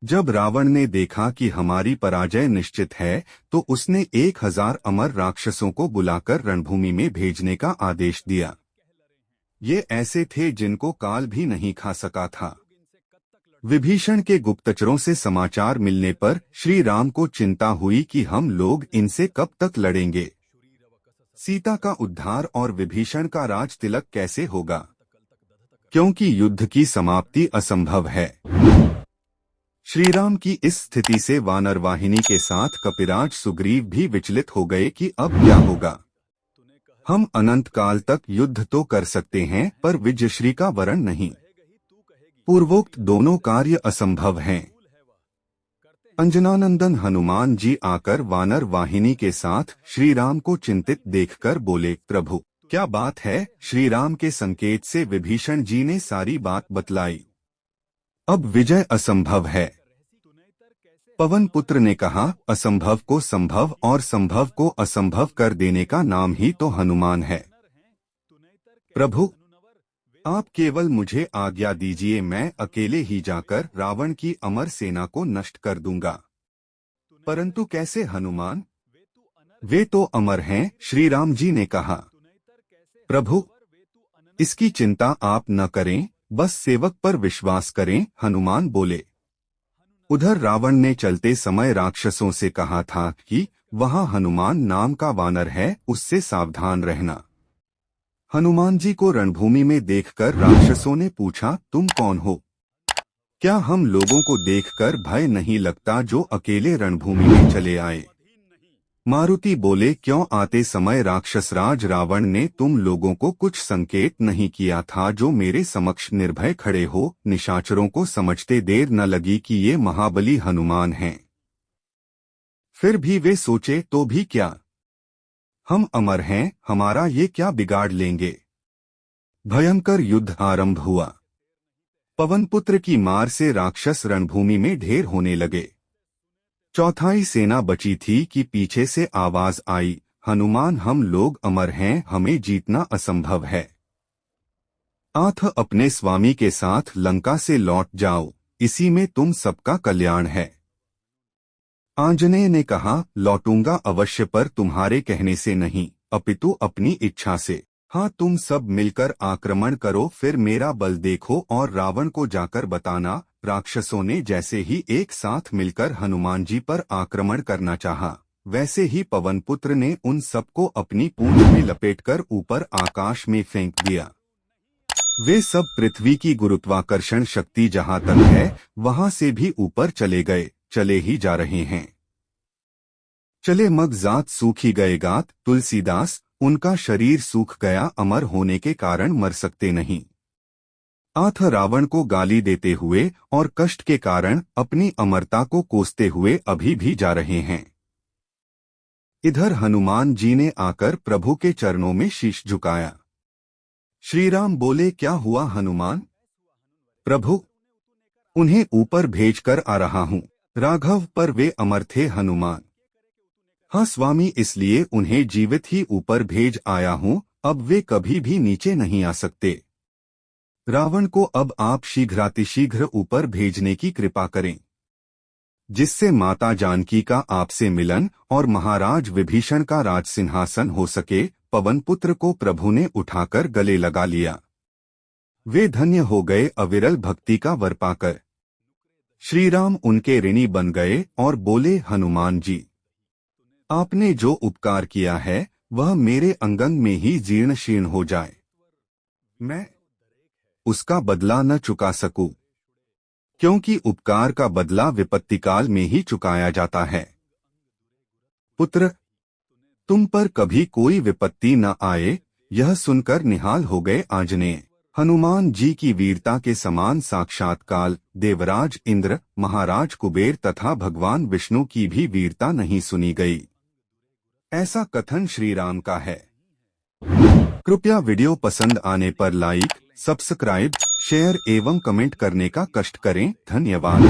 जब रावण ने देखा कि हमारी पराजय निश्चित है, तो उसने 1000 अमर राक्षसों को बुलाकर रणभूमि में भेजने का आदेश दिया। ये ऐसे थे जिनको काल भी नहीं खा सका था। विभीषण के गुप्तचरों से समाचार मिलने पर श्री राम को चिंता हुई कि हम लोग इनसे कब तक लड़ेंगे। सीता का उद्धार और विभीषण का राज तिलक कैसे होगा, क्योंकि युद्ध की समाप्ति असंभव है। श्रीराम की इस स्थिति से वानर वाहिनी के साथ कपिराज सुग्रीव भी विचलित हो गए कि अब क्या होगा। हम अनंत काल तक युद्ध तो कर सकते हैं, पर विजयश्री का वरण नहीं। पूर्वोक्त दोनों कार्य असंभव हैं। अंजनानंदन हनुमान जी आकर वानर वाहिनी के साथ श्रीराम को चिंतित देखकर बोले, प्रभु क्या बात है। श्रीराम के संकेत से विभीषण जी ने सारी बात बतलाई। अब विजय असंभव है। पवन पुत्र ने कहा, असंभव को संभव और संभव को असंभव कर देने का नाम ही तो हनुमान है। प्रभु आप केवल मुझे आज्ञा दीजिए, मैं अकेले ही जाकर रावण की अमर सेना को नष्ट कर दूंगा। परंतु कैसे हनुमान, वे तो अमर हैं। श्री राम जी ने कहा, प्रभु इसकी चिंता आप न करें, बस सेवक पर विश्वास करें। हनुमान बोले। उधर रावण ने चलते समय राक्षसों से कहा था कि वहां हनुमान नाम का वानर है, उससे सावधान रहना। हनुमान जी को रणभूमि में देखकर राक्षसों ने पूछा, तुम कौन हो? क्या हम लोगों को देखकर भय नहीं लगता जो अकेले रणभूमि में चले आए? मारुति बोले, क्यों आते समय राक्षसराज रावण ने तुम लोगों को कुछ संकेत नहीं किया था जो मेरे समक्ष निर्भय खड़े हो? निशाचरों को समझते देर न लगी कि ये महाबली हनुमान हैं। फिर भी वे सोचे, तो भी क्या, हम अमर हैं, हमारा ये क्या बिगाड़ लेंगे। भयंकर युद्ध आरंभ हुआ। पवनपुत्र की मार से राक्षस रणभूमि में ढेर होने लगे। चौथाई सेना बची थी कि पीछे से आवाज आई, हनुमान हम लोग अमर हैं, हमें जीतना असंभव है। आथ अपने स्वामी के साथ लंका से लौट जाओ, इसी में तुम सबका कल्याण है। आंजनेय ने कहा, लौटूंगा अवश्य, पर तुम्हारे कहने से नहीं, अपितु अपनी इच्छा से। हाँ, तुम सब मिलकर आक्रमण करो, फिर मेरा बल देखो और रावण को जाकर बताना। राक्षसों ने जैसे ही एक साथ मिलकर हनुमान जी पर आक्रमण करना चाहा, वैसे ही पवनपुत्र ने उन सबको अपनी पूंछ में लपेटकर ऊपर आकाश में फेंक दिया। वे सब पृथ्वी की गुरुत्वाकर्षण शक्ति जहां तक है, वहां से भी ऊपर चले गए, चले ही जा रहे हैं। चले मग जात सूखी गए गात, तुलसीदास उनका शरीर सूख गया, अमर होने के कारण मर सकते नहीं। आथ रावण को गाली देते हुए और कष्ट के कारण अपनी अमरता को कोसते हुए अभी भी जा रहे हैं। इधर हनुमान जी ने आकर प्रभु के चरणों में शीश झुकाया। श्रीराम बोले, क्या हुआ हनुमान? प्रभु उन्हें ऊपर भेजकर आ रहा हूँ। राघव पर वे अमर थे हनुमान। हाँ स्वामी, इसलिए उन्हें जीवित ही ऊपर भेज आया हूँ, अब वे कभी भी नीचे नहीं आ सकते। रावण को अब आप शीघ्रातिशीघ्र ऊपर भेजने की कृपा करें, जिससे माता जानकी का आपसे मिलन और महाराज विभीषण का राज सिंहासन हो सके। पवनपुत्र को प्रभु ने उठाकर गले लगा लिया। वे धन्य हो गए अविरल भक्ति का वर पाकर। श्रीराम उनके ऋणी बन गए और बोले, हनुमान जी आपने जो उपकार किया है वह मेरे अंगंग में ही जीर्ण शीर्ण हो जाए, मैं उसका बदला न चुका सकूं, क्योंकि उपकार का बदला विपत्तिकाल में ही चुकाया जाता है। पुत्र तुम पर कभी कोई विपत्ति न आए, यह सुनकर निहाल हो गए आंजनेय। हनुमान जी की वीरता के समान साक्षात काल, देवराज इंद्र, महाराज कुबेर तथा भगवान विष्णु की भी वीरता नहीं सुनी गई, ऐसा कथन श्री राम का है। कृपया वीडियो पसंद आने पर लाइक, सब्सक्राइब, शेयर एवं कमेंट करने का कष्ट करें। धन्यवाद।